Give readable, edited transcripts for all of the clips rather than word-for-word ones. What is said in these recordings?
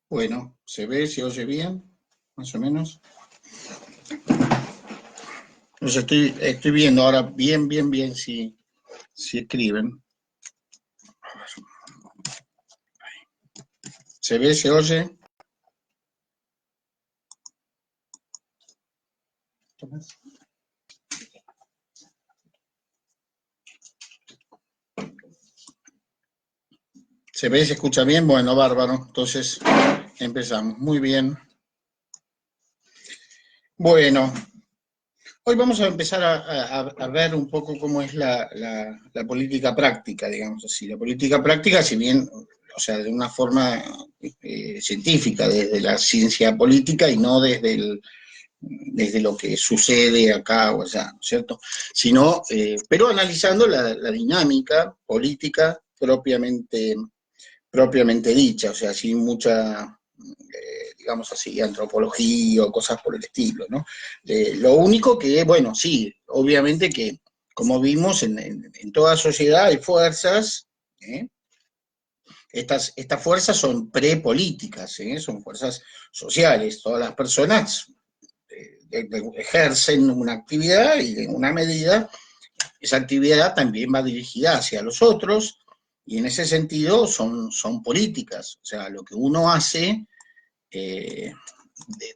Bueno, ¿se ve, se oye bien? Más o menos. Entonces estoy viendo ahora bien si escriben. ¿Se ve, se oye? ¿Se ve, se escucha bien? Bueno, bárbaro. Entonces empezamos. Muy bien. Bueno, hoy vamos a empezar a ver un poco cómo es la política práctica, digamos así. La política práctica, si bien, o sea, de una forma científica, desde la ciencia política y no desde lo que sucede acá o allá, ¿no es cierto? Sino, pero analizando la dinámica política propiamente dicha, o sea, sin mucha, digamos así, antropología o cosas por el estilo, ¿no? Lo único que, bueno, sí, obviamente que, como vimos, en toda sociedad hay fuerzas, ¿eh? Estas fuerzas son prepolíticas, ¿eh? Son fuerzas sociales, todas las personas ejercen una actividad y en una medida esa actividad también va dirigida hacia los otros y en ese sentido son políticas, o sea, lo que uno hace,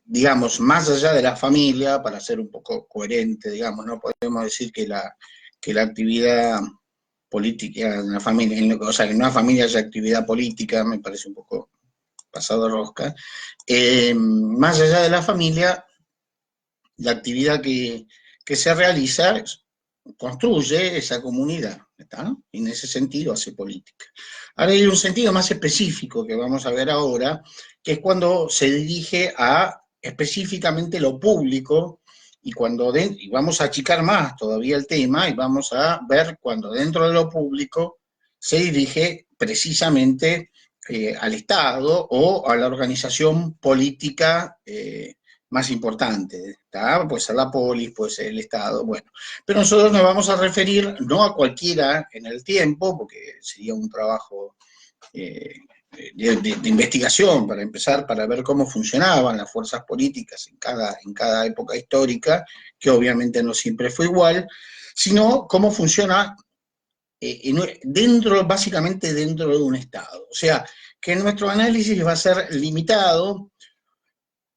digamos, más allá de la familia, para ser un poco coherente, digamos, no podemos decir que la actividad política en la familia, o sea, que en una familia haya actividad política, me parece un poco pasado de rosca. Más allá de la familia, la actividad que se realiza construye esa comunidad, ¿está? Y en ese sentido hace política. Ahora hay un sentido más específico que vamos a ver ahora, que es cuando se dirige a específicamente lo público y vamos a achicar más todavía el tema y vamos a ver cuando dentro de lo público se dirige precisamente al Estado o a la organización política más importante, ¿tá? Puede ser la polis, puede ser el Estado, bueno. Pero nosotros nos vamos a referir no a cualquiera en el tiempo, porque sería un trabajo eh, de investigación para empezar, para ver cómo funcionaban las fuerzas políticas en cada época histórica, que obviamente no siempre fue igual, sino cómo funciona básicamente dentro de un Estado. O sea, que nuestro análisis va a ser limitado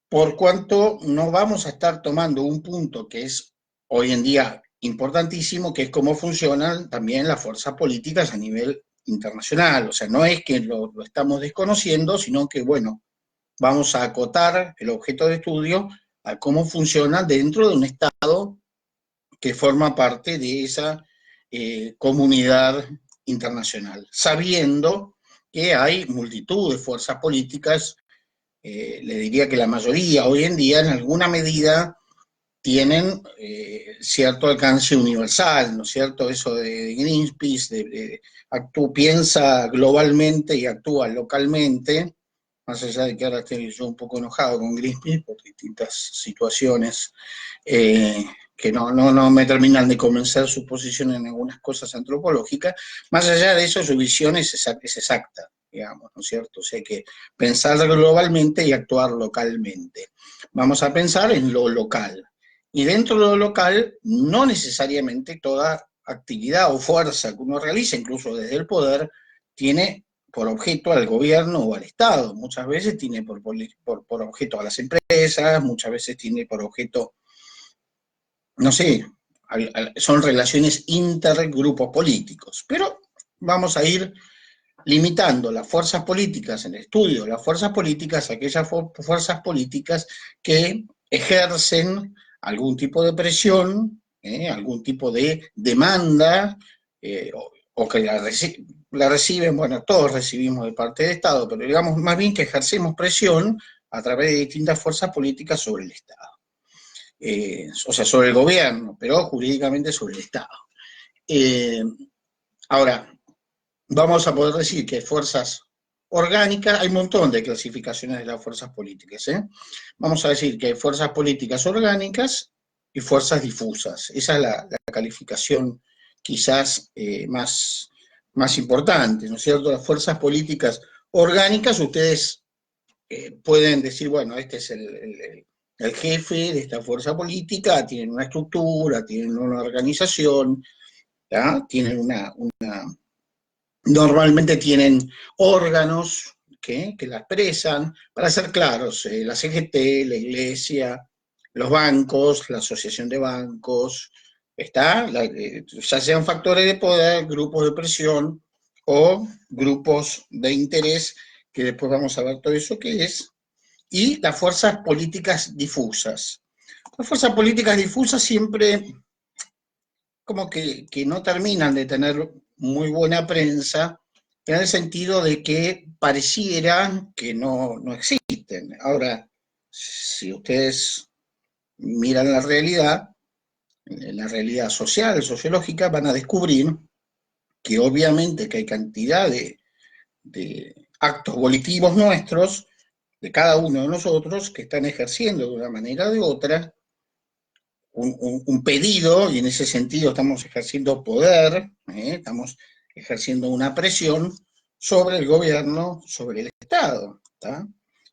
por cuanto no vamos a estar tomando un punto que es hoy en día importantísimo, que es cómo funcionan también las fuerzas políticas a nivel internacional. O sea, no es que lo estamos desconociendo, sino que, bueno, vamos a acotar el objeto de estudio a cómo funciona dentro de un Estado que forma parte de esa comunidad internacional, sabiendo que hay multitud de fuerzas políticas, le diría que la mayoría hoy en día en alguna medida tienen cierto alcance universal, ¿no es cierto? Eso de Greenpeace, piensa globalmente y actúa localmente, más allá de que ahora estoy yo un poco enojado con Greenpeace por distintas situaciones que no me terminan de convencer su posición en algunas cosas antropológicas, más allá de eso su visión es exacta, digamos, ¿no es cierto? O sea, hay que pensar globalmente y actuar localmente. Vamos a pensar en lo local. Y dentro de lo local, no necesariamente toda actividad o fuerza que uno realiza, incluso desde el poder, tiene por objeto al gobierno o al Estado. Muchas veces tiene por objeto a las empresas, muchas veces tiene por objeto, no sé, son relaciones intergrupos políticos. Pero vamos a ir limitando las fuerzas políticas, en el estudio de las fuerzas políticas, a aquellas fuerzas políticas que ejercen algún tipo de presión, algún tipo de demanda, o que la reciben, bueno, todos recibimos de parte del Estado, pero digamos más bien que ejercemos presión a través de distintas fuerzas políticas sobre el Estado. O sea, sobre el gobierno, pero jurídicamente sobre el Estado. Ahora, vamos a poder decir que hay fuerzas orgánicas, hay un montón de clasificaciones de las fuerzas políticas, ¿eh? Vamos a decir que hay fuerzas políticas orgánicas y fuerzas difusas. Esa es la calificación quizás más importante, ¿no es cierto? Las fuerzas políticas orgánicas, ustedes pueden decir, bueno, este es el jefe de esta fuerza política, tienen una estructura, tienen una organización, ¿ya? Tienen normalmente tienen órganos que la expresan, para ser claros, la CGT, la Iglesia, los bancos, la Asociación de Bancos, ya sean factores de poder, grupos de presión o grupos de interés, que después vamos a ver todo eso qué es, y las fuerzas políticas difusas. Las fuerzas políticas difusas siempre como que no terminan de tener muy buena prensa, en el sentido de que pareciera que no existen. Ahora, si ustedes miran la realidad social, sociológica, van a descubrir que obviamente que hay cantidad de actos volitivos nuestros, de cada uno de nosotros, que están ejerciendo de una manera o de otra un pedido, y en ese sentido estamos ejerciendo poder, estamos ejerciendo una presión sobre el gobierno, sobre el Estado. ¿Tá?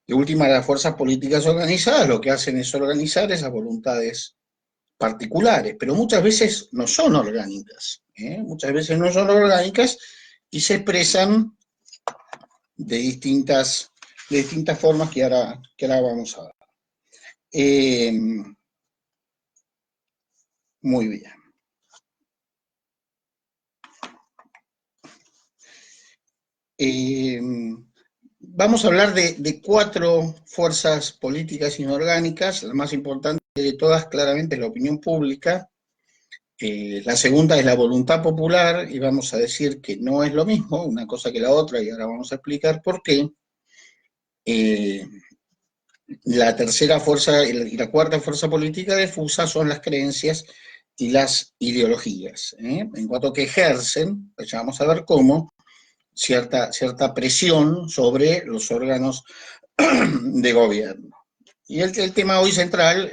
De última, las fuerzas políticas organizadas lo que hacen es organizar esas voluntades particulares, pero muchas veces no son orgánicas, muchas veces no son orgánicas y se expresan de distintas formas que ahora vamos a ver. Muy bien. Vamos a hablar de 4 fuerzas políticas inorgánicas. La más importante de todas, claramente, es la opinión pública. La segunda es la voluntad popular, y vamos a decir que no es lo mismo una cosa que la otra, y ahora vamos a explicar por qué. La tercera fuerza y la cuarta fuerza política difusa son las creencias y las ideologías, en cuanto que ejercen, pues ya vamos a ver cómo, cierta presión sobre los órganos de gobierno. Y el tema hoy central,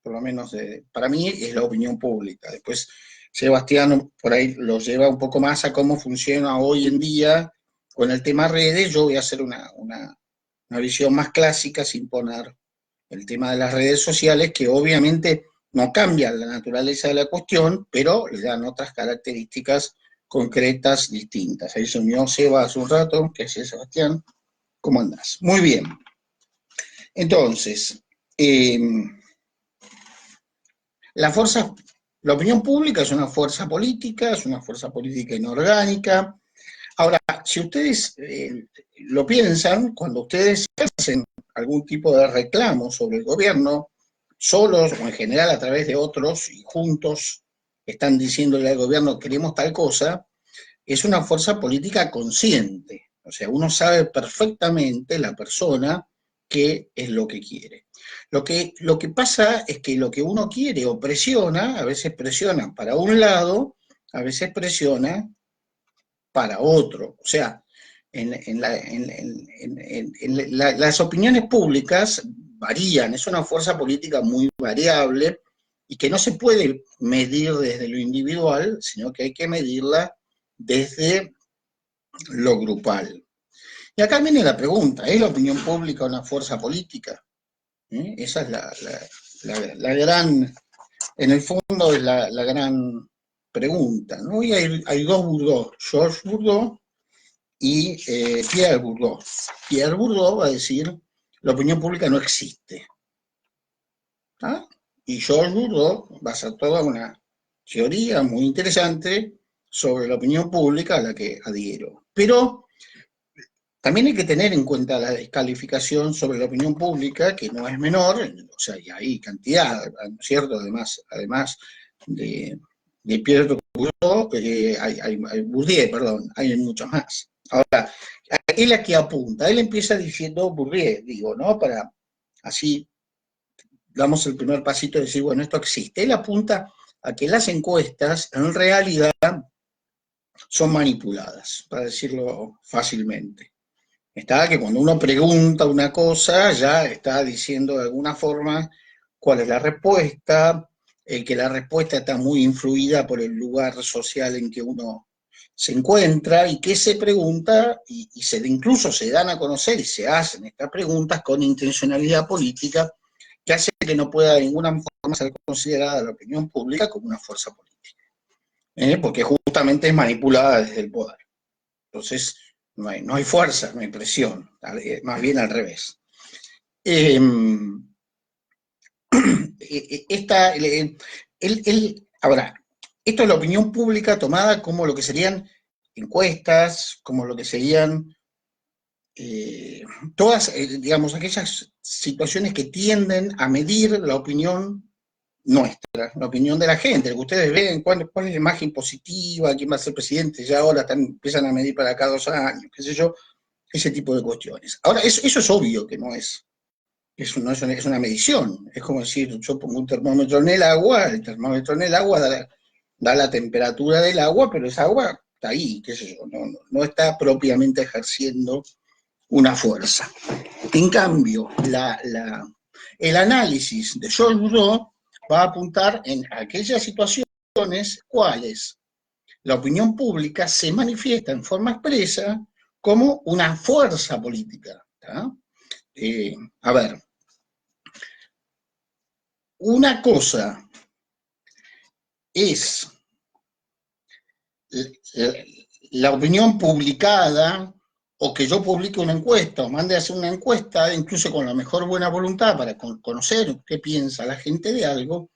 por lo menos para mí, es la opinión pública. Después Sebastián por ahí lo lleva un poco más a cómo funciona hoy en día con el tema redes. Yo voy a hacer una visión más clásica, sin poner el tema de las redes sociales, que obviamente no cambian la naturaleza de la cuestión, pero le dan otras características concretas distintas. Ahí se unió Seba hace un rato, que es Sebastián. ¿Cómo andás? Muy bien. Entonces, la opinión pública es una fuerza política inorgánica. Ahora, si ustedes lo piensan, cuando ustedes hacen algún tipo de reclamo sobre el gobierno, solos o en general a través de otros y juntos están diciéndole al gobierno queremos tal cosa, es una fuerza política consciente. O sea, uno sabe perfectamente, la persona, qué es lo que quiere. Lo que pasa es que lo que uno quiere o presiona, a veces presiona para un lado, a veces presiona para otro. O sea, las opiniones públicas varían, es una fuerza política muy variable y que no se puede medir desde lo individual, sino que hay que medirla desde lo grupal. Y acá viene la pregunta, ¿es la opinión pública una fuerza política? Esa es la gran, en el fondo es la gran pregunta, ¿no? Y hay 2 Bourdieu, Georges Bourdieu y Pierre Bourdieu. Pierre Bourdieu va a decir, la opinión pública no existe. ¿Ah? Y Georges Bourdieu va a hacer toda una teoría muy interesante sobre la opinión pública a la que adhiero. Pero también hay que tener en cuenta la descalificación sobre la opinión pública, que no es menor, o sea, y hay cantidad, ¿no es cierto? Además de Pierre Bourdieu, hay Bourdieu, perdón, hay muchos más. Ahora, él a qué apunta, él empieza diciendo Bourdieu, digo, ¿no? Para así damos el primer pasito de decir, bueno, esto existe. Él apunta a que las encuestas en realidad son manipuladas, para decirlo fácilmente. Está que cuando uno pregunta una cosa, ya está diciendo de alguna forma cuál es la respuesta, que la respuesta está muy influida por el lugar social en que uno se encuentra y que se pregunta, y incluso se dan a conocer y se hacen estas preguntas con intencionalidad política, que hace que no pueda de ninguna forma ser considerada la opinión pública como una fuerza política, porque justamente es manipulada desde el poder. Entonces, no hay fuerza, no hay presión, más bien al revés. Ahora, esto es la opinión pública tomada como lo que serían encuestas, como lo que serían todas, digamos, aquellas situaciones que tienden a medir la opinión nuestra, la opinión de la gente, lo que ustedes ven, cuál es la imagen positiva, quién va a ser presidente, ya ahora empiezan a medir para cada 2 años, qué sé yo, ese tipo de cuestiones. Ahora, eso es obvio que no es. Es una medición, es como decir, yo pongo un termómetro en el agua, el termómetro en el agua da la temperatura del agua, pero esa agua está ahí, qué sé yo, no está propiamente ejerciendo una fuerza. En cambio, el análisis de Georges Bourdieu va a apuntar en aquellas situaciones cuales la opinión pública se manifiesta en forma expresa como una fuerza política. A ver, una cosa es la opinión publicada, o que yo publique una encuesta, o mande a hacer una encuesta, incluso con la mejor buena voluntad para conocer qué piensa la gente de algo,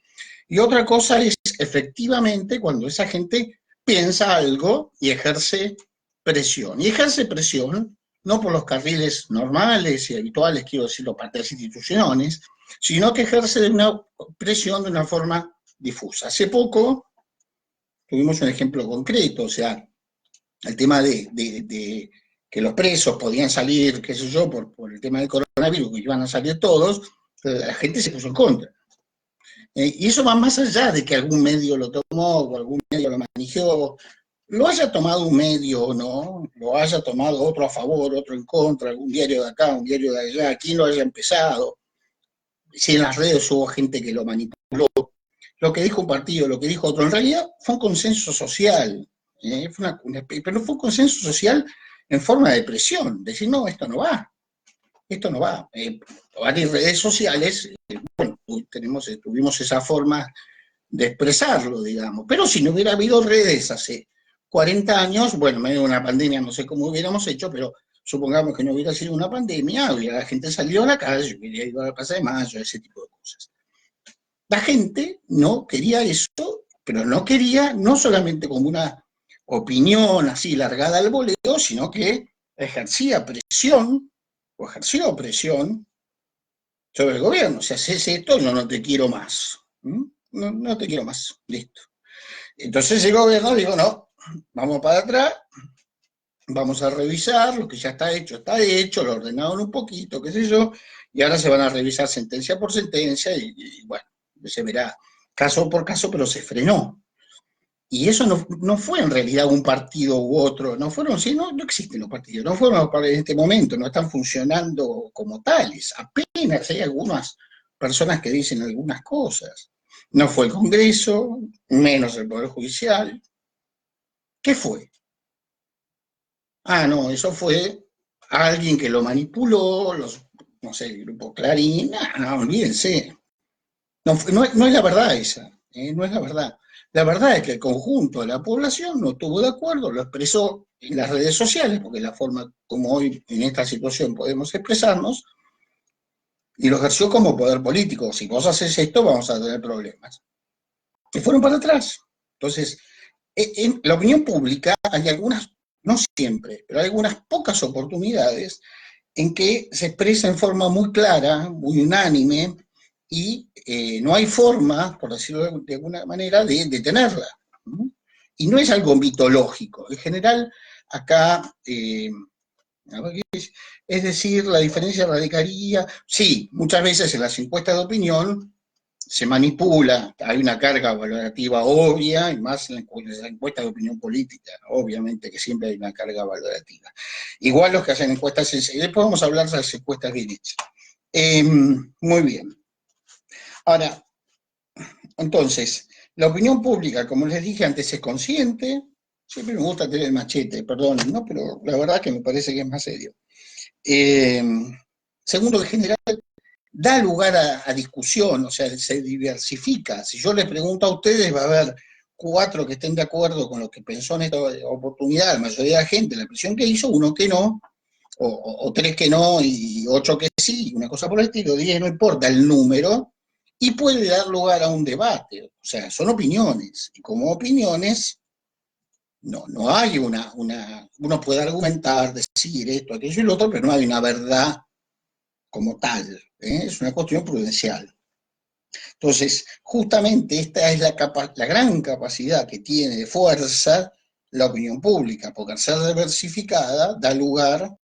y otra cosa es efectivamente cuando esa gente piensa algo y ejerce presión. Y ejerce presión no por los carriles normales y habituales, quiero decirlo, parte de las instituciones, sino que ejerce una presión de una forma difusa. Hace poco tuvimos un ejemplo concreto, o sea, el tema de que los presos podían salir, qué sé yo, por el tema del coronavirus, que iban a salir todos, la gente se puso en contra. Y eso va más allá de que algún medio lo tomó o algún medio lo manejó, lo haya tomado un medio o no, lo haya tomado otro a favor, otro en contra, algún diario de acá, un diario de allá, quien lo haya empezado, si en las redes hubo gente que lo manipuló, lo que dijo un partido, lo que dijo otro, en realidad fue un consenso social, pero no fue un consenso social en forma de presión, decir, no, esto no va, esto no va. Varias redes sociales, bueno, tuvimos esa forma de expresarlo, digamos, pero si no hubiera habido redes hace 40 años, bueno, en medio de una pandemia no sé cómo hubiéramos hecho, pero supongamos que no hubiera sido una pandemia, la gente salió a la calle, hubiera ido a la Plaza de Mayo, ese tipo de cosas. La gente no quería eso, pero no quería, no solamente como una opinión así largada al voleo, sino que ejercía presión, o ejerció presión sobre el gobierno. Si haces esto, yo no te quiero más. No te quiero más, listo. Entonces el gobierno dijo, no, vamos para atrás, vamos a revisar, lo que ya está hecho, lo ordenaron un poquito, qué sé yo, y ahora se van a revisar sentencia por sentencia, y bueno, se verá caso por caso, pero se frenó. Y eso no fue en realidad un partido u otro, no fueron, sí, no existen los partidos, no fueron en este momento, no están funcionando como tales, apenas hay algunas personas que dicen algunas cosas. No fue el Congreso, menos el Poder Judicial. ¿Qué fue? Ah, no, eso fue alguien que lo manipuló, no sé, el grupo Clarín, no, olvídense. No es la verdad esa, no es la verdad. La verdad es que el conjunto de la población no estuvo de acuerdo, lo expresó en las redes sociales, porque es la forma como hoy en esta situación podemos expresarnos, y lo ejerció como poder político. Si vos haces esto, vamos a tener problemas. Y fueron para atrás. Entonces, en la opinión pública hay algunas, no siempre, pero hay algunas pocas oportunidades en que se expresa en forma muy clara, muy unánime, y no hay forma, por decirlo de alguna manera, de detenerla. Y no es algo mitológico. En general, acá, es decir, la diferencia radicaría, sí, muchas veces en las encuestas de opinión se manipula, hay una carga valorativa obvia, y más en las encuestas de opinión política, obviamente que siempre hay una carga valorativa. Igual los que hacen encuestas, después vamos a hablar de las encuestas bien hechas. Muy bien. Ahora, entonces, la opinión pública, como les dije antes, es consciente, Siempre me gusta tener el machete, perdonen, ¿no? Pero la verdad que me parece que es más serio. Segundo, en general, da lugar a discusión, o sea, se diversifica. Si yo les pregunto a ustedes, va a haber 4 que estén de acuerdo con lo que pensó en esta oportunidad, la mayoría de la gente, la presión que hizo, 1 que no, o 3 que no y 8 que sí, una cosa por el estilo, 10 no importa el número, y puede dar lugar a un debate. O sea, son opiniones, y como opiniones no hay uno puede argumentar, decir esto, aquello y lo otro, pero no hay una verdad como tal, es una cuestión prudencial. Entonces, justamente esta es la gran capacidad que tiene de fuerza la opinión pública, porque al ser diversificada da lugar,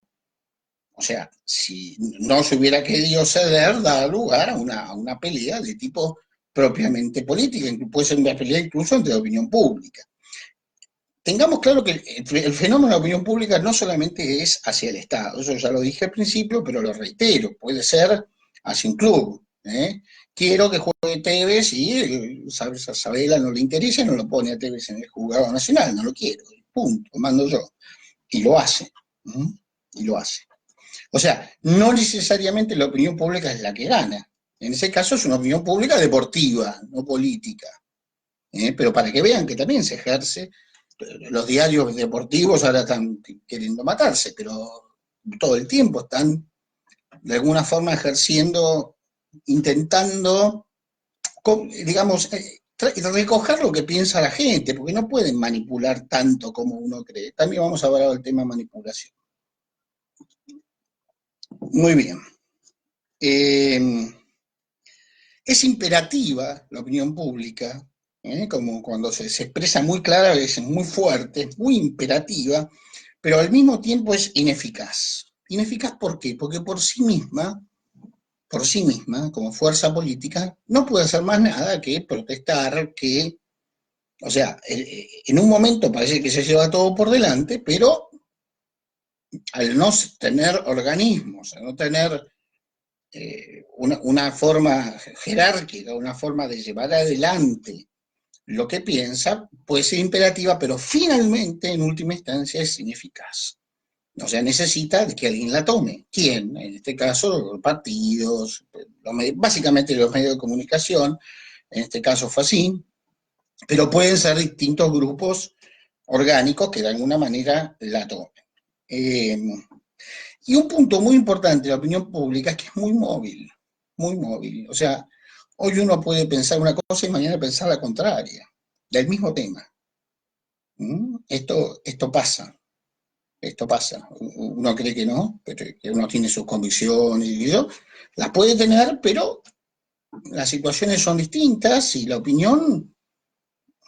o sea, si no se hubiera querido ceder, da lugar a una pelea de tipo propiamente política, que puede ser una pelea incluso entre la opinión pública. Tengamos claro que el fenómeno de la opinión pública no solamente es hacia el Estado, eso ya lo dije al principio, pero lo reitero, puede ser hacia un club. Quiero que juegue Tevez y Sabela no le interesa y no lo pone a Tevez en el juzgado nacional, no lo quiero, punto, lo mando yo. Y lo hace. ¿Mm? Y lo hace. O sea, no necesariamente la opinión pública es la que gana. En ese caso es una opinión pública deportiva, no política. Pero para que vean que también se ejerce, los diarios deportivos ahora están queriendo matarse, pero todo el tiempo están de alguna forma ejerciendo, intentando, digamos, recoger lo que piensa la gente, porque no pueden manipular tanto como uno cree. También vamos a hablar del tema manipulación. Muy bien. Es imperativa la opinión pública, como cuando se expresa muy clara, a veces muy fuerte, muy imperativa, pero al mismo tiempo es ineficaz. ¿Ineficaz por qué? Porque por sí misma, como fuerza política, no puede hacer más nada que protestar, o sea, en un momento parece que se lleva todo por delante, pero al no tener organismos, al no tener una forma jerárquica, una forma de llevar adelante lo que piensa, puede ser imperativa, pero finalmente, en última instancia, es ineficaz. O sea, necesita de que alguien la tome. ¿Quién? En este caso, los partidos, básicamente los medios de comunicación, en este caso fue así, pero pueden ser distintos grupos orgánicos que de alguna manera la tomen. Y un punto muy importante de la opinión pública es que es muy móvil, muy móvil. O sea, hoy uno puede pensar una cosa y mañana pensar la contraria, del mismo tema. Esto pasa. Esto pasa. Uno cree que no, pero que uno tiene sus convicciones y eso, las puede tener, pero las situaciones son distintas y la opinión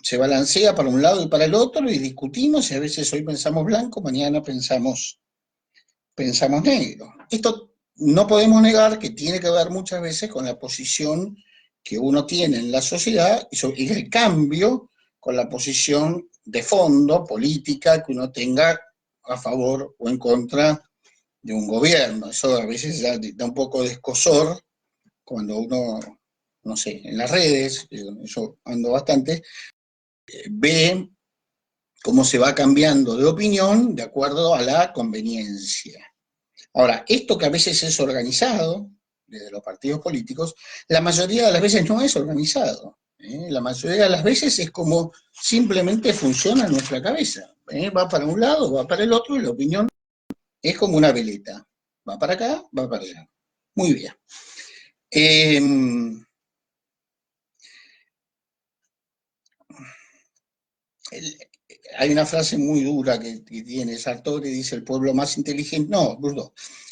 se balancea para un lado y para el otro y discutimos y a veces hoy pensamos blanco, mañana pensamos negro. Esto no podemos negar que tiene que ver muchas veces con la posición que uno tiene en la sociedad y el cambio con la posición de fondo política que uno tenga a favor o en contra de un gobierno. Eso a veces da un poco de escozor cuando uno, no sé, en las redes, yo ando bastante, ve cómo se va cambiando de opinión de acuerdo a la conveniencia. Ahora, esto que a veces es organizado, desde los partidos políticos, la mayoría de las veces no es organizado. La mayoría de las veces es como simplemente funciona en nuestra cabeza. Va para un lado, va para el otro, y la opinión es como una veleta. Va para acá, va para allá. Muy bien. Eh, el, hay una frase muy dura que tiene Sartori, dice el pueblo más inteligente, no,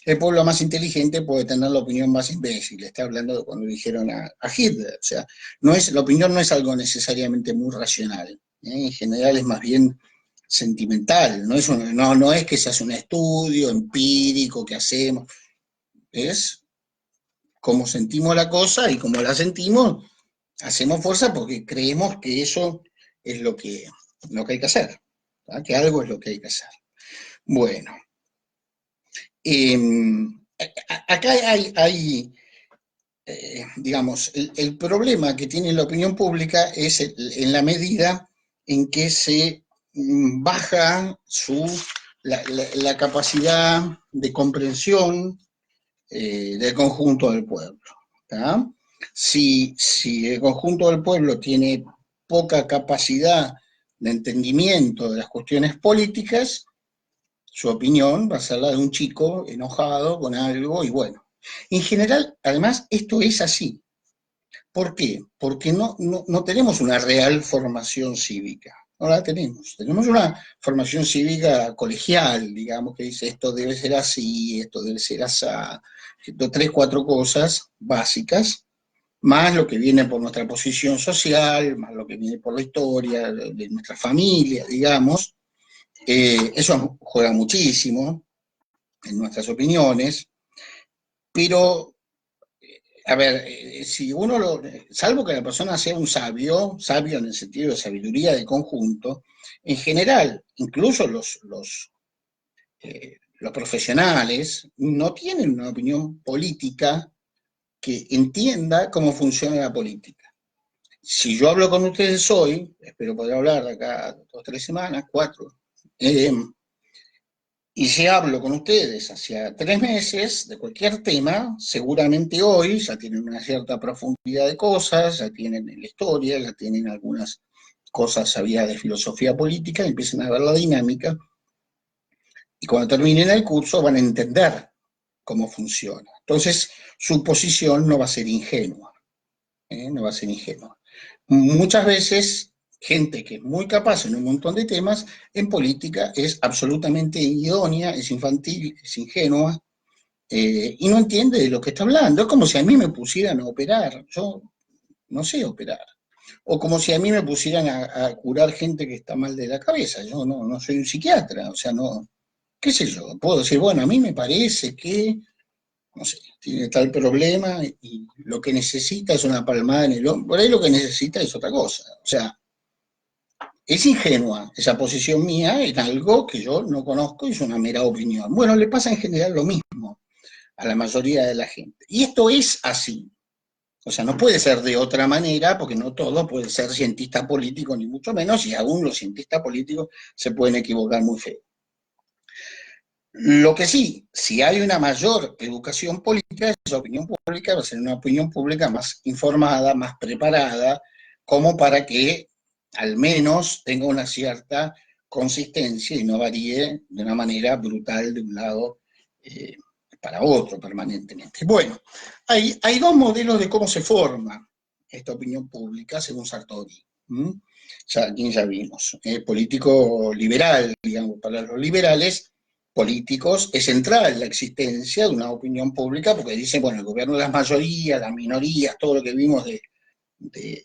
el pueblo más inteligente puede tener la opinión más imbécil, está hablando de cuando dijeron a Hitler, o sea, la opinión no es algo necesariamente muy racional, en general es más bien sentimental, no es que se hace un estudio empírico que hacemos, es como sentimos la cosa y como la sentimos, hacemos fuerza porque creemos que eso es lo que hay que hacer, ¿verdad? Que algo es lo que hay que hacer. Bueno, eh, acá digamos, problema que tiene la opinión pública es en la medida en que se baja la capacidad de comprensión del conjunto del pueblo. ¿Tá? Si el conjunto del pueblo tiene poca capacidad de entendimiento de las cuestiones políticas, su opinión va a ser la de un chico enojado con algo y bueno. En general, además, esto es así. ¿Por qué? Porque no tenemos una real formación cívica. No la tenemos. Tenemos una formación cívica colegial, digamos, que dice esto debe ser así, esto debe ser así, tres, cuatro cosas básicas, más lo que viene por nuestra posición social, más lo que viene por la historia de nuestra familia, digamos. Eso juega muchísimo en nuestras opiniones, pero a ver, si uno salvo que la persona sea un sabio, sabio en el sentido de sabiduría de conjunto, en general, incluso los profesionales no tienen una opinión política que entienda cómo funciona la política. Si yo hablo con ustedes hoy, espero poder hablar de acá 2 o 3 semanas, 4, y si hablo con ustedes hacia 3 meses de cualquier tema, seguramente hoy ya tienen una cierta profundidad de cosas, ya tienen la historia, ya tienen algunas cosas sabidas de filosofía política, y empiezan a ver la dinámica, y cuando terminen el curso van a entender cómo funciona. Entonces, su posición no va a ser ingenua, no va a ser ingenua. Muchas veces, gente que es muy capaz en un montón de temas, en política es absolutamente idónea, es infantil, es ingenua, y no entiende de lo que está hablando. Es como si a mí me pusieran a operar, yo no sé operar. O como si a mí me pusieran a curar gente que está mal de la cabeza, yo no soy un psiquiatra, o sea, no, qué sé yo, puedo decir, bueno, a mí me parece que no sé, tiene tal problema y lo que necesita es una palmada en el hombro, por ahí lo que necesita es otra cosa. O sea, es ingenua esa posición mía en algo que yo no conozco y es una mera opinión. Bueno, le pasa en general lo mismo a la mayoría de la gente. Y esto es así. O sea, no puede ser de otra manera, porque no todo puede ser cientista político, ni mucho menos, y aún los cientistas políticos se pueden equivocar muy feo. Lo que sí, si hay una mayor educación política, esa opinión pública va a ser una opinión pública más informada, más preparada, como para que al menos tenga una cierta consistencia y no varíe de una manera brutal de un lado para otro permanentemente. Bueno, hay 2 modelos de cómo se forma esta opinión pública según Sartori. Aquí ya vimos. Político liberal, digamos, para los liberales, políticos, es central la existencia de una opinión pública, porque dicen, bueno, el gobierno de las mayorías, las minorías, todo lo que vimos de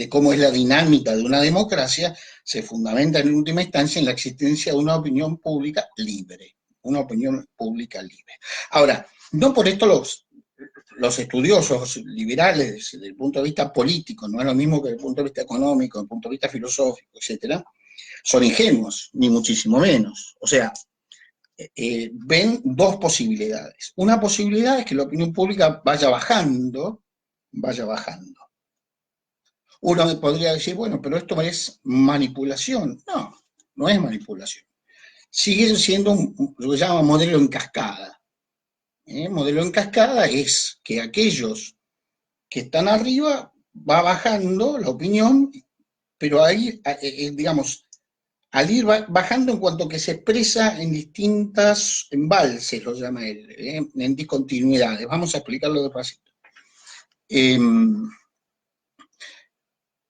cómo es la dinámica de una democracia, se fundamenta en última instancia en la existencia de una opinión pública libre, una opinión pública libre. Ahora, no por esto los estudiosos liberales desde el punto de vista político, no es lo mismo que desde el punto de vista económico, desde el punto de vista filosófico, etcétera, son ingenuos, ni muchísimo menos. O sea, ven 2 posibilidades. Una posibilidad es que la opinión pública vaya bajando, vaya bajando. Uno podría decir, bueno, pero esto es manipulación. No, no es manipulación. Sigue siendo lo que se llama modelo en cascada. Modelo en cascada es que aquellos que están arriba va bajando la opinión, pero ahí, digamos, al ir bajando en cuanto que se expresa en distintas embalses, lo llama él, en discontinuidades. Vamos a explicarlo despacito.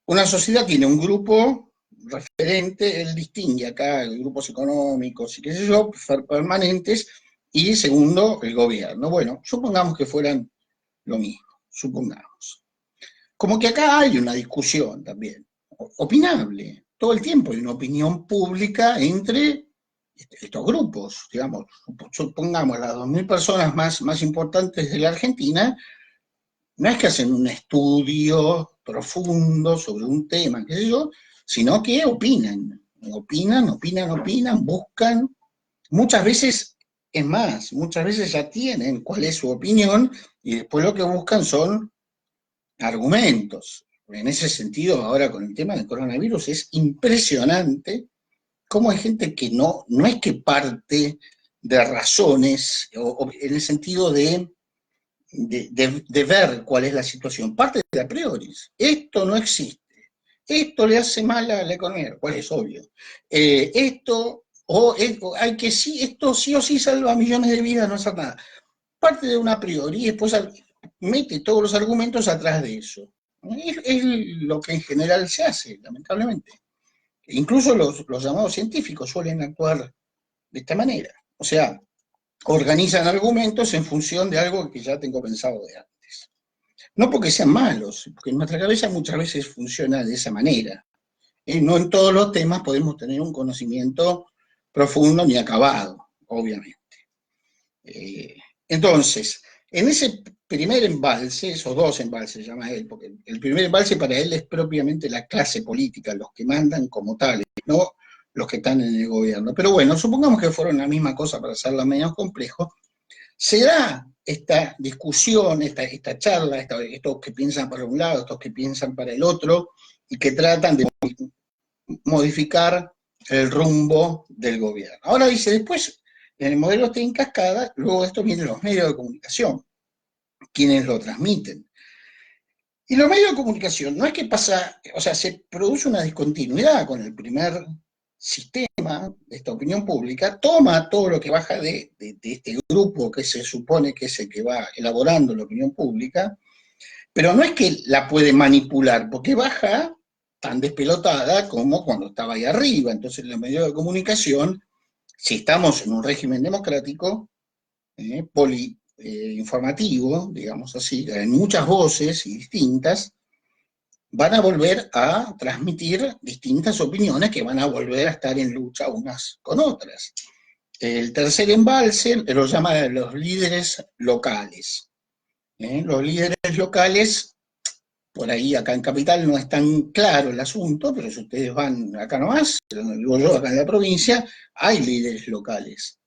Una sociedad tiene un grupo referente, él distingue acá grupos económicos y qué sé yo, permanentes, y segundo, el gobierno. Bueno, supongamos que fueran lo mismo, supongamos. Como que acá hay una discusión también, opinable, todo el tiempo hay una opinión pública entre estos grupos, digamos, supongamos las 2.000 personas más importantes de la Argentina, no es que hacen un estudio profundo sobre un tema, qué sé yo, sino que opinan, buscan, muchas veces, es más, muchas veces ya tienen cuál es su opinión y después lo que buscan son argumentos. en ese sentido, ahora con el tema del coronavirus, es impresionante cómo hay gente que no es que parte de razones, o en el sentido de ver cuál es la situación, parte de a priori. Esto no existe. Esto le hace mal a la economía, cual es obvio. Hay que sí, esto sí o sí salva millones de vidas, no hacer nada. Parte de una a priori y después mete todos los argumentos atrás de eso. Es lo que en general se hace, lamentablemente. Incluso los llamados científicos suelen actuar de esta manera. O sea, organizan argumentos en función de algo que ya tengo pensado de antes. No porque sean malos, porque en nuestra cabeza muchas veces funciona de esa manera. No en todos los temas podemos tener un conocimiento profundo ni acabado, obviamente. Entonces, en ese primer embalse, esos dos embalses llama él, porque el primer embalse para él es propiamente la clase política, los que mandan como tales, no los que están en el gobierno. Pero bueno, supongamos que fueron la misma cosa para hacerla menos complejo. Se da esta discusión, esta charla, estos que piensan para un lado, estos que piensan para el otro, y que tratan de modificar el rumbo del gobierno. Ahora dice, después, en el modelo está en cascada, luego de esto vienen los medios de comunicación, quienes lo transmiten. Y los medios de comunicación, no es que pasa, o sea, se produce una discontinuidad con el primer sistema de esta opinión pública, toma todo lo que baja de este grupo que se supone que es el que va elaborando la opinión pública, pero no es que la puede manipular, porque baja tan despelotada como cuando estaba ahí arriba. Entonces, los medios de comunicación, si estamos en un régimen democrático, informativo, digamos así, en muchas voces y distintas, van a volver a transmitir distintas opiniones que van a volver a estar en lucha unas con otras. El tercer embalse lo llama los líderes locales. Los líderes locales, por ahí acá en Capital no es tan claro el asunto, pero si ustedes van acá nomás, donde vivo yo, acá en la provincia, hay líderes locales.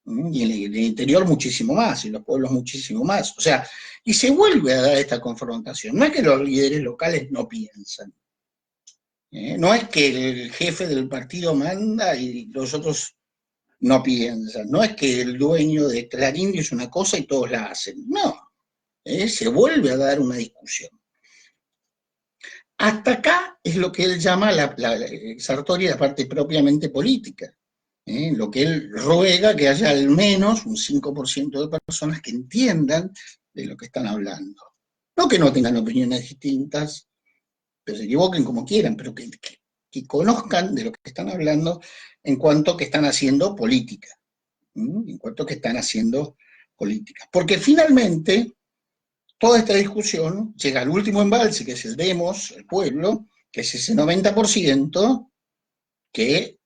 Y en el interior muchísimo más, y en los pueblos muchísimo más. O sea, y se vuelve a dar esta confrontación. No es que los líderes locales no piensan. No es que el jefe del partido manda y los otros no piensan. No es que el dueño de Clarín dice una cosa y todos la hacen. No. Se vuelve a dar una discusión. Hasta acá es lo que él llama Sartori la parte propiamente política. Lo que él ruega que haya al menos un 5% de personas que entiendan de lo que están hablando. No que no tengan opiniones distintas, pero se equivoquen como quieran, pero que conozcan de lo que están hablando en cuanto que están haciendo política. En cuanto que están haciendo política. Porque finalmente, toda esta discusión llega al último embalse, que es el demos, el pueblo, que es ese 90% que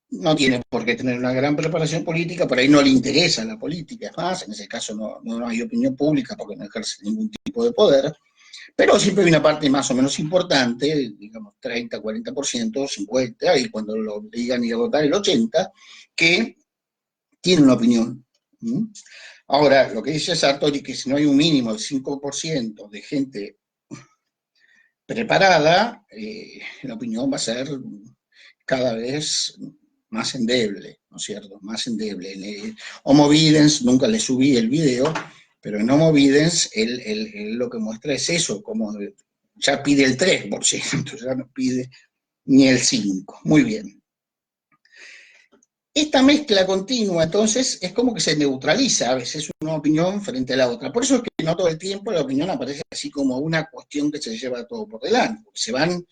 no tiene por qué tener una gran preparación política, por ahí no le interesa la política, es más, en ese caso no hay opinión pública porque no ejerce ningún tipo de poder, pero siempre hay una parte más o menos importante, digamos 30, 40%, 50%, y cuando lo digan ir a votar el 80%, que tiene una opinión. Ahora, lo que dice Sartori, que si no hay un mínimo del 5% de gente preparada, la opinión va a ser cada vez más endeble, ¿no es cierto? Más endeble. Homo Videns, nunca le subí el video, pero en Homo Videns él lo que muestra es eso, como ya pide el 3%, ya no pide ni el 5%. Muy bien. Esta mezcla continua, entonces, es como que se neutraliza a veces una opinión frente a la otra. Por eso es que no todo el tiempo la opinión aparece así como una cuestión que se lleva todo por delante. Se van,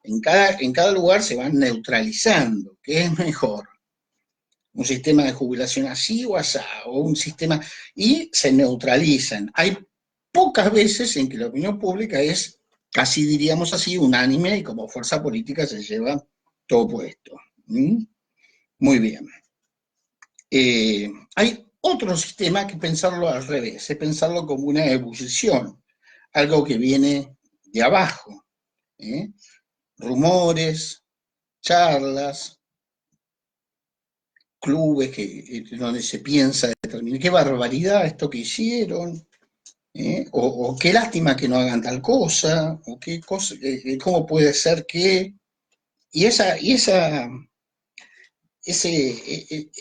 en cada lugar se van neutralizando. ¿Qué es mejor? Un sistema de jubilación así o así, o un sistema, y se neutralizan. Hay pocas veces en que la opinión pública es, casi diríamos así, unánime y como fuerza política se lleva todo puesto. Muy bien. Hay otro sistema que pensarlo al revés, es pensarlo como una ebullición, algo que viene de abajo. Rumores, charlas, clubes donde se piensa, determina qué barbaridad esto que hicieron, O qué lástima que no hagan tal cosa, o qué cosa, cómo puede ser que...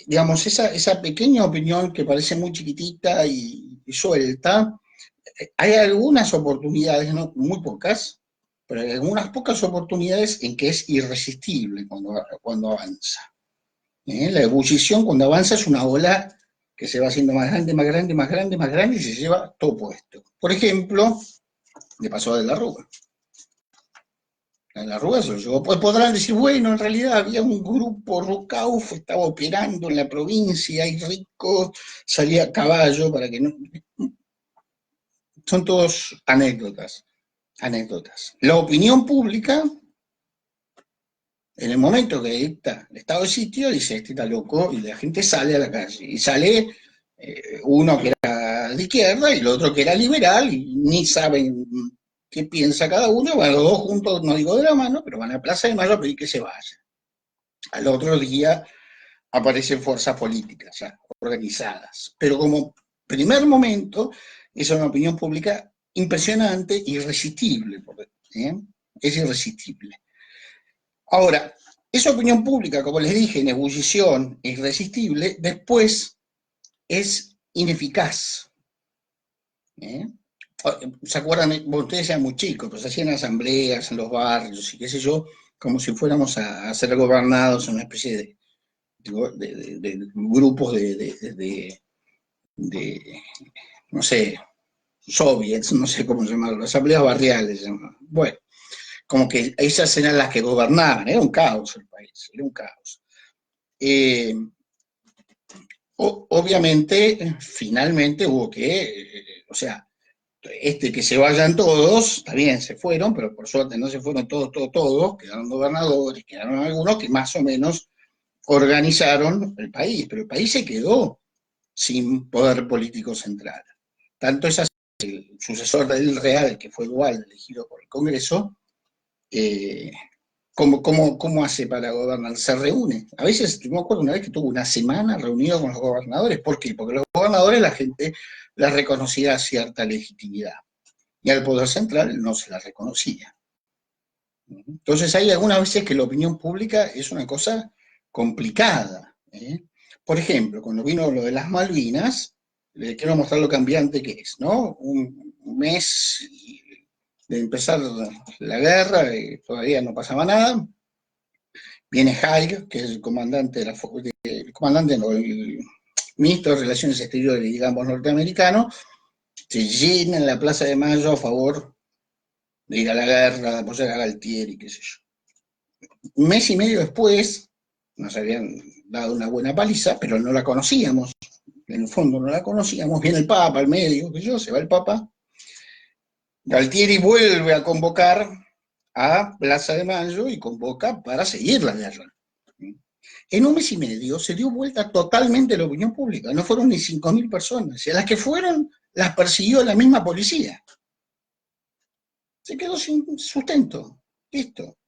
digamos, esa pequeña opinión que parece muy chiquitita y suelta, hay algunas oportunidades, no, muy pocas, pero hay algunas pocas oportunidades en que es irresistible cuando avanza. La ebullición cuando avanza es una ola que se va haciendo más grande, más grande, más grande, más grande y se lleva todo puesto. Por ejemplo, le pasó a De la Rúa. En la Rúa se lo llevó. Pues podrán decir, bueno, en realidad había un grupo, Rucauf estaba operando en la provincia, y Rico salía a caballo para que no... Son todos anécdotas, anécdotas. La opinión pública, en el momento que dicta el estado de sitio, dice, este está loco, y la gente sale a la calle. Y sale uno que era de izquierda y el otro que era liberal, y ni saben qué piensa cada uno, van los dos juntos, no digo de la mano, pero van a Plaza de Mayo a pedir que se vaya. Al otro día aparecen fuerzas políticas ya organizadas, pero como primer momento es una opinión pública impresionante, irresistible, ¿eh? Es irresistible. Ahora, esa opinión pública, como les dije, en ebullición, irresistible, después es ineficaz. ¿Eh? ¿Se acuerdan? Bueno, ustedes eran muy chicos, pues hacían asambleas en los barrios y qué sé yo, como si fuéramos a ser gobernados en una especie de grupos de, no sé, soviets, no sé cómo llamarlo, asambleas barriales. Bueno, como que esas eran las que gobernaban, era un caos el país, era un caos. Obviamente, finalmente hubo que, o sea, que se vayan todos, está bien, se fueron, pero por suerte no se fueron todos, quedaron gobernadores, quedaron algunos que más o menos organizaron el país, pero el país se quedó sin poder político central. Tanto es así que el sucesor del Real, que fue Duhalde, elegido por el Congreso, ¿cómo hace para gobernar? Se reúne. A veces, yo me acuerdo una vez que tuvo una semana reunido con los gobernadores. ¿Por qué? Porque los gobernadores la gente les reconocía cierta legitimidad y al Poder Central no se la reconocía. Entonces hay algunas veces que la opinión pública es una cosa complicada. Por ejemplo, cuando vino lo de las Malvinas, les quiero mostrar lo cambiante que es, ¿no? Un mes de empezar la guerra, todavía no pasaba nada. Viene Haig, que es el comandante el comandante, no, el ministro de Relaciones Exteriores, digamos, norteamericano, se llena en la Plaza de Mayo a favor de ir a la guerra, de apoyar a Galtieri, qué sé yo. Un mes y medio después, nos habían dado una buena paliza, pero no la conocíamos, en el fondo no la conocíamos, viene el Papa al medio, qué sé yo, se va el Papa, Galtieri vuelve a convocar a Plaza de Mayo y convoca para seguir la guerra. En un mes y medio se dio vuelta totalmente la opinión pública, no fueron ni 5.000 personas, y a las que fueron las persiguió la misma policía. Se quedó sin sustento, listo.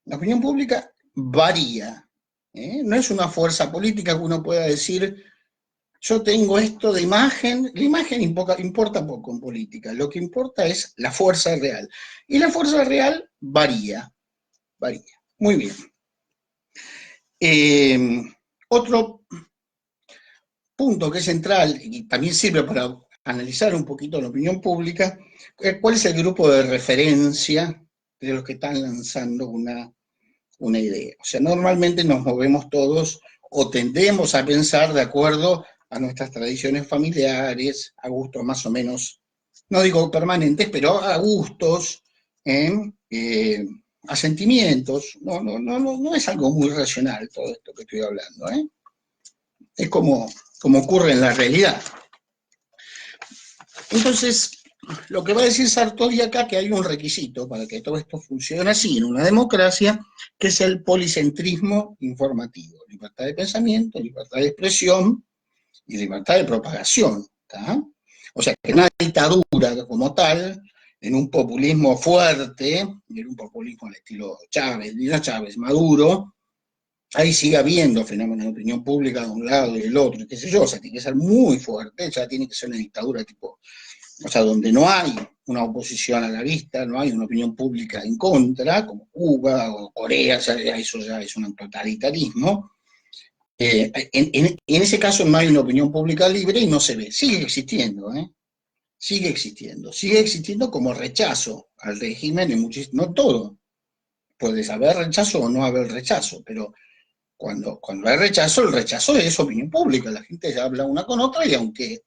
La opinión pública varía, no es una fuerza política que uno pueda decir, yo tengo esto de imagen, la imagen importa poco en política, lo que importa es la fuerza real, y la fuerza real varía, varía. Muy bien. Otro punto que es central y también sirve para analizar un poquito la opinión pública, ¿cuál es el grupo de referencia de los que están lanzando una idea? O sea, normalmente nos movemos todos o tendemos a pensar de acuerdo a nuestras tradiciones familiares, a gustos más o menos, no digo permanentes, pero a gustos, a sentimientos. No es algo muy racional todo esto que estoy hablando, es como ocurre en la realidad. Entonces, lo que va a decir Sartori acá, que hay un requisito para que todo esto funcione así en una democracia, que es el policentrismo informativo. Libertad de pensamiento, libertad de expresión y libertad de propagación. ¿tá? O sea, que una dictadura como tal, en un populismo fuerte, en un populismo al estilo Chávez, Maduro, ahí sigue habiendo fenómenos de opinión pública de un lado y del otro, qué sé yo, o sea, tiene que ser muy fuerte, ya tiene que ser una dictadura tipo o sea, donde no hay una oposición a la vista, no hay una opinión pública en contra, como Cuba o Corea, eso ya es un totalitarismo. En ese caso no hay una opinión pública libre y no se ve. Sigue existiendo, sigue existiendo como rechazo al régimen, no todo. Puede haber rechazo o no haber rechazo, pero cuando hay rechazo, el rechazo es opinión pública, la gente habla una con otra y aunque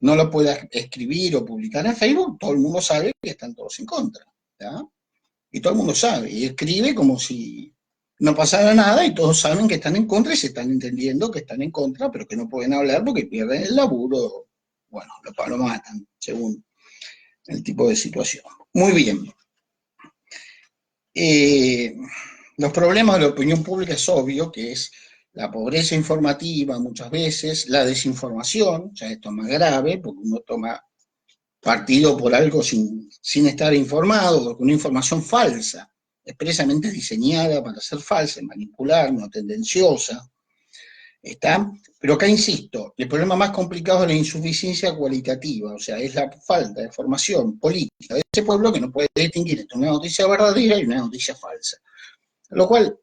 no lo pueda escribir o publicar en Facebook, todo el mundo sabe que están todos en contra, ¿ya? Y todo el mundo sabe, y escribe como si no pasara nada y todos saben que están en contra y se están entendiendo que están en contra, pero que no pueden hablar porque pierden el laburo, bueno, lo matan, según el tipo de situación. Muy bien. Los problemas de la opinión pública es obvio que es la pobreza informativa muchas veces, la desinformación, ya esto es más grave, porque uno toma partido por algo sin estar informado, porque una información falsa, expresamente diseñada para ser falsa, manipular, no tendenciosa, ¿está? Pero acá insisto, el problema más complicado es la insuficiencia cualitativa, o sea, es la falta de formación política de ese pueblo que no puede distinguir entre una noticia verdadera y una noticia falsa. Lo cual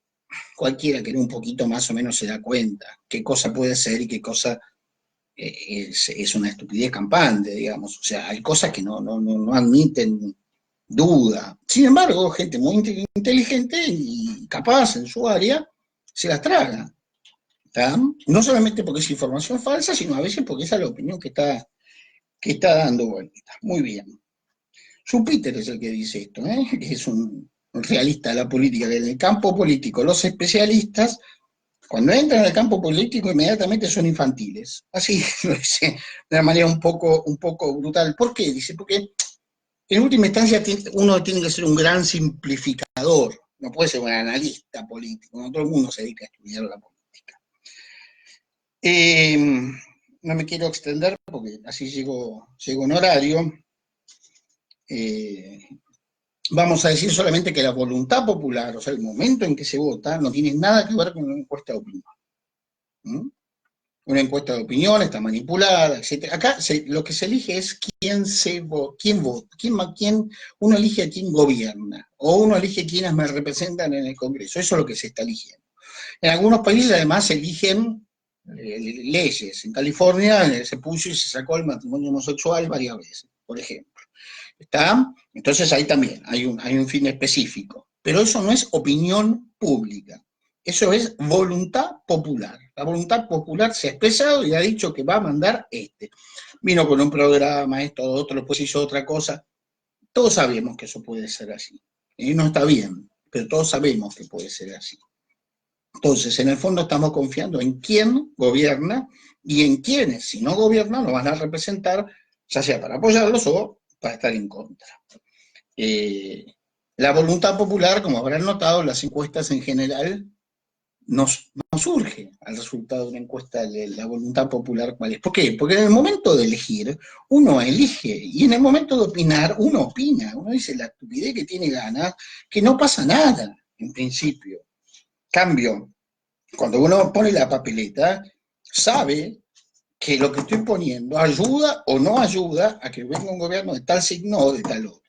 cualquiera que un poquito más o menos se da cuenta qué cosa puede ser y qué cosa es una estupidez campante, digamos. O sea, hay cosas que no admiten duda. Sin embargo, gente muy inteligente y capaz en su área se las traga. ¿Tá? No solamente porque es información falsa, sino a veces porque esa es la opinión que está dando vuelta. Muy bien. Schumpeter es el que dice esto, que es un realista de la política, que en el campo político los especialistas, cuando entran al campo político, inmediatamente son infantiles. Así lo dice de una manera un poco brutal. ¿Por qué? Dice, porque en última instancia uno tiene que ser un gran simplificador, no puede ser un analista político, no todo el mundo se dedica a estudiar la política. No me quiero extender porque así llego en horario. Vamos a decir solamente que la voluntad popular, o sea, el momento en que se vota, no tiene nada que ver con una encuesta de opinión. ¿Mm? Una encuesta de opinión está manipulada, etc. Acá lo que se elige es quién vota, uno elige a quién gobierna, o uno elige quiénes me representan en el Congreso, eso es lo que se está eligiendo. En algunos países además se eligen leyes. En California se puso y se sacó el matrimonio homosexual varias veces, por ejemplo. ¿Está? Entonces ahí también hay un fin específico. Pero eso no es opinión pública. Eso es voluntad popular. La voluntad popular se ha expresado y ha dicho que va a mandar este. Vino con un programa, esto, otro, después hizo otra cosa. Todos sabemos que eso puede ser así. Y no está bien, pero todos sabemos que puede ser así. Entonces, en el fondo estamos confiando en quién gobierna y en quienes, si no gobiernan, lo van a representar, ya sea para apoyarlos o para estar en contra. La voluntad popular, como habrán notado, las encuestas en general no surge al resultado de una encuesta de la voluntad popular cuál es. ¿Por qué? Porque en el momento de elegir, uno elige, y en el momento de opinar, uno opina, uno dice la estupidez que tiene ganas, que no pasa nada, en principio. Cambio, cuando uno pone la papeleta, sabe que lo que estoy poniendo ayuda o no ayuda a que venga un gobierno de tal signo o de tal otro.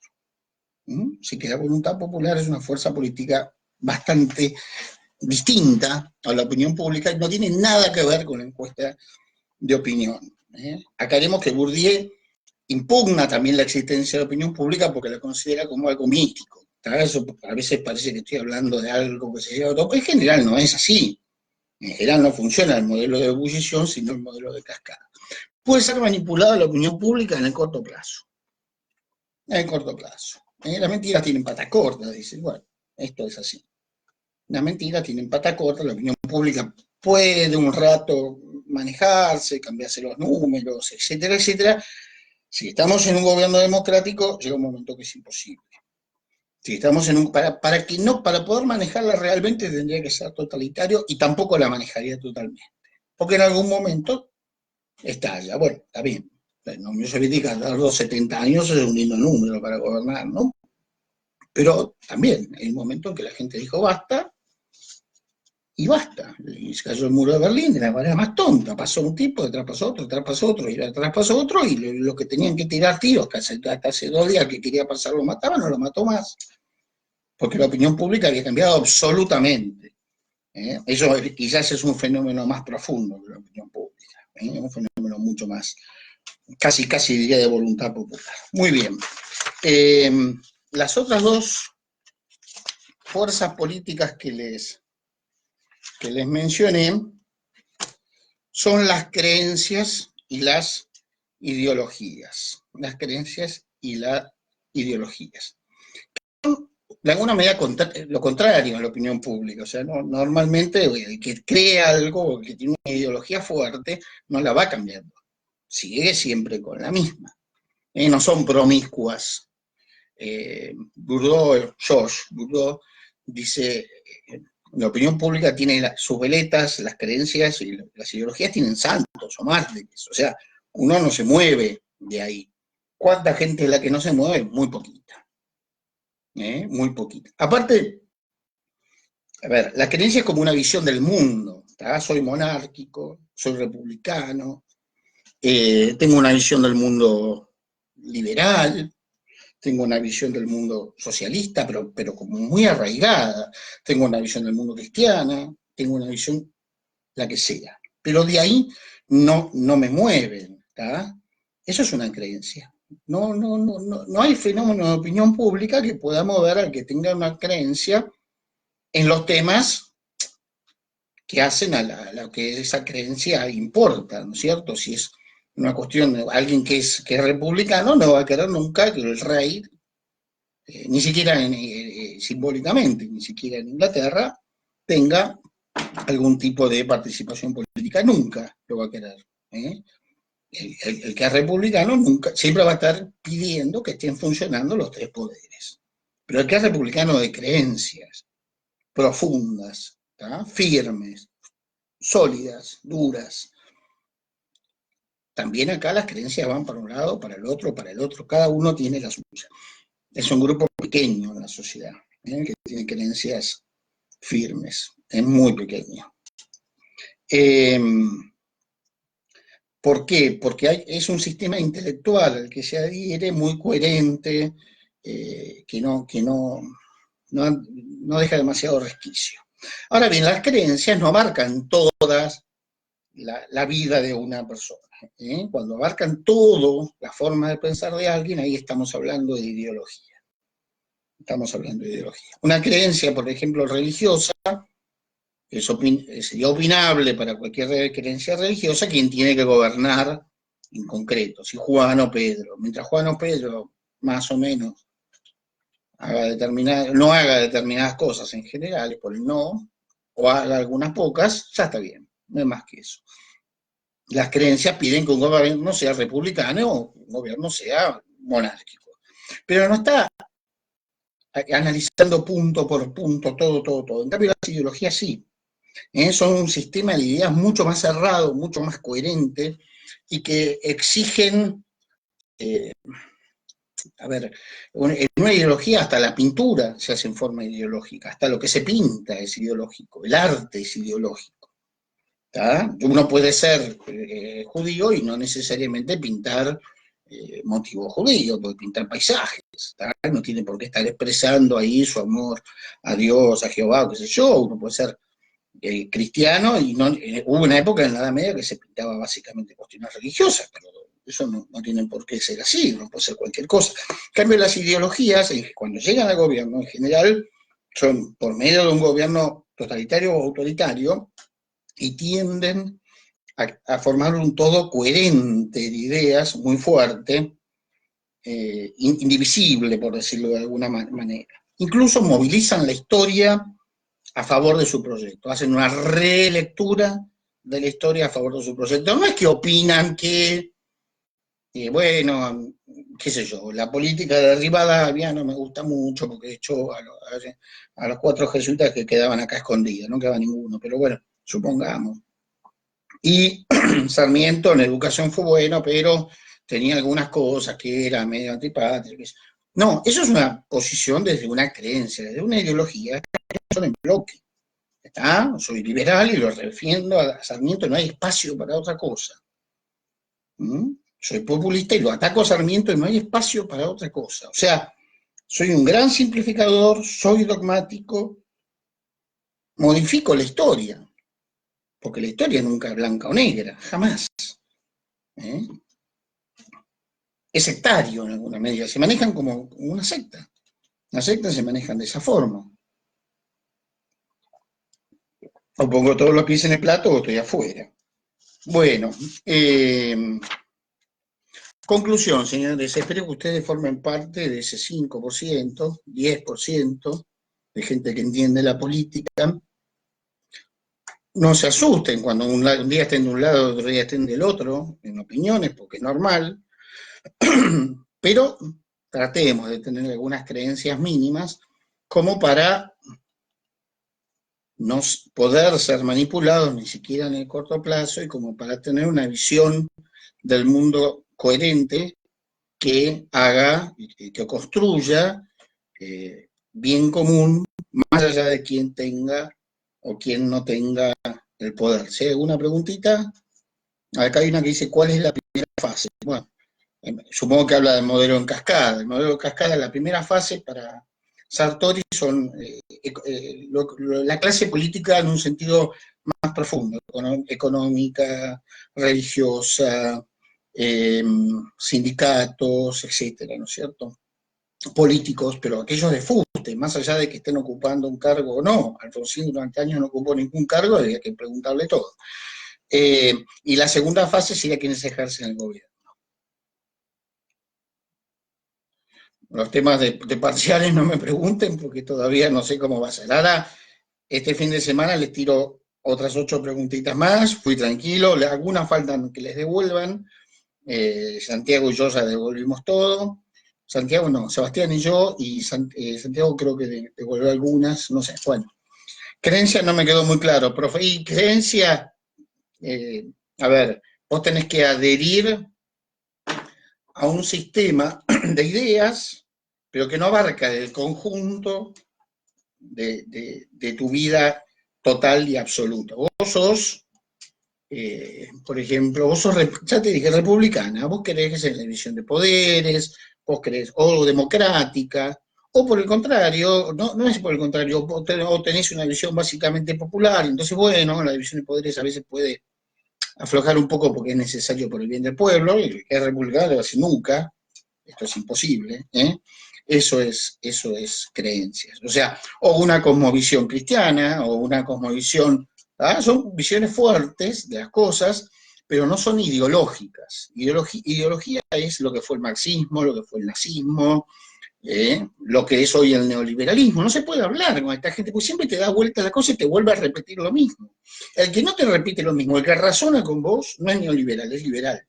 Así que la voluntad popular es una fuerza política bastante distinta a la opinión pública y no tiene nada que ver con la encuesta de opinión. Aclaremos que Bourdieu impugna también la existencia de la opinión pública porque la considera como algo mítico. Eso a veces parece que estoy hablando de algo que se lleva a todo, pero en general no es así. En general no funciona el modelo de ebullición, sino el modelo de cascada. Puede ser manipulada la opinión pública en el corto plazo. En el corto plazo. Las mentiras tienen pata corta, dicen, bueno, esto es así. Las mentiras tienen pata corta, la opinión pública puede un rato manejarse, cambiarse los números, etcétera, etcétera. Si estamos en un gobierno democrático, llega un momento que es imposible. Si estamos en para poder manejarla realmente tendría que ser totalitario y tampoco la manejaría totalmente. Porque en algún momento estalla. Bueno, está bien. En la Unión Soviética, a los 70 años es un lindo número para gobernar, ¿no? Pero también, en el momento en que la gente dijo basta, y basta. Y se cayó el muro de Berlín de la manera más tonta. Pasó un tipo, detrás pasó otro, y detrás pasó otro, y los que tenían que tirar tiros, que hasta hace 2 días que quería pasar lo mataban, no lo mató más. Porque la opinión pública había cambiado absolutamente. Eso quizás es un fenómeno más profundo de la opinión pública. Un fenómeno mucho más, casi diría de voluntad popular. Muy bien. Las otras dos fuerzas políticas que les mencioné son las creencias y las ideologías. Las creencias y las ideologías. De alguna manera lo contrario a la opinión pública. O sea, normalmente el que cree algo, el que tiene una ideología fuerte, no la va cambiando. Sigue siempre con la misma. No son promiscuas. George Bourdieu dice, la opinión pública tiene sus veletas, las creencias y las ideologías tienen santos o mártires. O sea, uno no se mueve de ahí. ¿Cuánta gente es la que no se mueve? Muy poquita. Muy poquita. Aparte, a ver, la creencia es como una visión del mundo. ¿Tá? Soy monárquico, soy republicano, tengo una visión del mundo liberal, tengo una visión del mundo socialista, pero como muy arraigada, tengo una visión del mundo cristiana, tengo una visión la que sea. Pero de ahí no me mueven. ¿Tá? Eso es una creencia. No hay fenómeno de opinión pública que pueda mover al que tenga una creencia en los temas que hacen a lo que esa creencia importa, ¿no es cierto? Si es una cuestión de alguien que es republicano, no va a querer nunca que el rey, ni siquiera simbólicamente, ni siquiera en Inglaterra, tenga algún tipo de participación política, nunca lo va a querer. El que es republicano nunca, siempre va a estar pidiendo que estén funcionando los 3 poderes. Pero el que es republicano de creencias profundas, ¿tá? Firmes, sólidas, duras. También acá las creencias van para un lado, para el otro, cada uno tiene la suya. Es un grupo pequeño en la sociedad, que tiene creencias firmes, es muy pequeño. ¿Por qué? Porque es un sistema intelectual al que se adhiere muy coherente, que no deja demasiado resquicio. Ahora bien, las creencias no abarcan todas la vida de una persona. Cuando abarcan todo la forma de pensar de alguien, ahí estamos hablando de ideología. Estamos hablando de ideología. Una creencia, por ejemplo, religiosa, sería opinable para cualquier creencia religiosa quien tiene que gobernar en concreto, si Juan o Pedro. Mientras Juan o Pedro, más o menos, no haga determinadas cosas en general, por el no, o haga algunas pocas, ya está bien, no es más que eso. Las creencias piden que un gobierno sea republicano o un gobierno sea monárquico. Pero no está analizando punto por punto, todo. En cambio, las ideologías sí. Son un sistema de ideas mucho más cerrado, mucho más coherente, y que exigen, en una ideología hasta la pintura se hace en forma ideológica, hasta lo que se pinta es ideológico, el arte es ideológico. ¿Tá? Uno puede ser judío y no necesariamente pintar motivos judíos, puede pintar paisajes, ¿tá? No tiene por qué estar expresando ahí su amor a Dios, a Jehová, o qué sé yo. Uno puede ser cristiano y hubo una época en la Edad Media que se pintaba básicamente cuestiones religiosas, pero eso no tiene por qué ser así, no puede ser cualquier cosa. En cambio, las ideologías, cuando llegan al gobierno, en general, son por medio de un gobierno totalitario o autoritario, y tienden a formar un todo coherente de ideas, muy fuerte, indivisible, por decirlo de alguna manera. Incluso movilizan la historia a favor de su proyecto, hacen una relectura de la historia a favor de su proyecto. No es que opinan que, bueno, qué sé yo, la política de Rivadavia no me gusta mucho porque echó a los 4 jesuitas que quedaban acá escondidos, no quedaba ninguno, pero bueno, supongamos. Y Sarmiento en educación fue bueno, pero tenía algunas cosas que eran medio antipátricas. No, eso es una posición desde una creencia, desde una ideología, son en bloque. ¿Está? Soy liberal y lo defiendo a Sarmiento, no hay espacio para otra cosa. ¿Mm? Soy populista y lo ataco a Sarmiento y no hay espacio para otra cosa. O sea, soy un gran simplificador, soy dogmático, modifico la historia, porque la historia nunca es blanca o negra, jamás. ¿Eh? Es sectario en alguna medida, se manejan como una secta. Las sectas se manejan de esa forma. O pongo todos los pies en el plato o estoy afuera. Bueno, conclusión, señores, espero que ustedes formen parte de ese 5%, 10% de gente que entiende la política. No se asusten cuando un día estén de un lado, otro día estén del otro, en opiniones, porque es normal, pero tratemos de tener algunas creencias mínimas como para no poder ser manipulados ni siquiera en el corto plazo y como para tener una visión del mundo coherente que haga, que construya bien común, más allá de quien tenga o quien no tenga el poder. Si hay alguna preguntita, acá hay una que dice, ¿cuál es la primera fase? Bueno, supongo que habla del modelo en cascada. El modelo en cascada, la primera fase para Sartori son la clase política en un sentido más profundo, económica, religiosa, sindicatos, etcétera, ¿no es cierto? Políticos, pero aquellos de fuste, más allá de que estén ocupando un cargo o no. Alfonsín durante años no ocupó ningún cargo, había que preguntarle todo. Y la segunda fase sería quienes ejercen el gobierno. Los temas de parciales no me pregunten porque todavía no sé cómo va a ser. Ahora, este fin de semana les tiro otras 8 preguntitas más, fui tranquilo, algunas faltan que les devuelvan, Santiago y yo ya devolvimos todo, Santiago no, Sebastián y yo, y Santiago creo que devolvió algunas, no sé, bueno. Creencia no me quedó muy claro, profe, y creencia, a ver, vos tenés que adherir a un sistema de ideas, pero que no abarca el conjunto de tu vida total y absoluta. Vos sos, por ejemplo, vos sos, ya te dije, republicana, vos querés en la división de poderes, vos querés, o democrática, o por el contrario, no es por el contrario, o tenés una visión básicamente popular, entonces bueno, la división de poderes a veces puede aflojar un poco porque es necesario por el bien del pueblo, y el que es republicano lo hace nunca, esto es imposible, ¿eh? Eso es creencias. O sea, o una cosmovisión cristiana, o una cosmovisión, ¿ah? Son visiones fuertes de las cosas, pero no son ideológicas. Ideología es lo que fue el marxismo, lo que fue el nazismo, lo que es hoy el neoliberalismo. No se puede hablar con esta gente, porque siempre te da vuelta la cosa y te vuelve a repetir lo mismo. El que no te repite lo mismo, el que razona con vos, no es neoliberal, es liberal.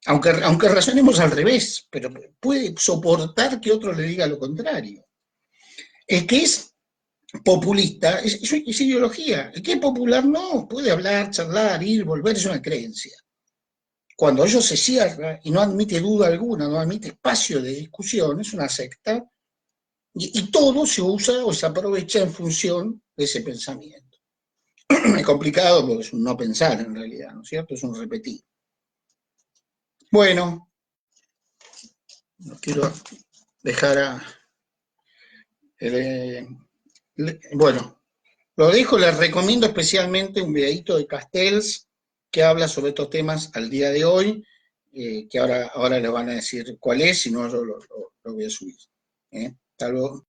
Aunque razonemos al revés, pero puede soportar que otro le diga lo contrario. El que es populista es ideología. El que es popular no, puede hablar, charlar, ir, volver, es una creencia. Cuando ello se cierra y no admite duda alguna, no admite espacio de discusión, es una secta, y todo se usa o se aprovecha en función de ese pensamiento. Es complicado porque es un no pensar en realidad, ¿no es cierto? Es un repetir. Bueno, no quiero dejar a... bueno, lo dejo, les recomiendo especialmente un videito de Castells que habla sobre estos temas al día de hoy, que ahora les van a decir cuál es, si no yo lo voy a subir. Hasta luego.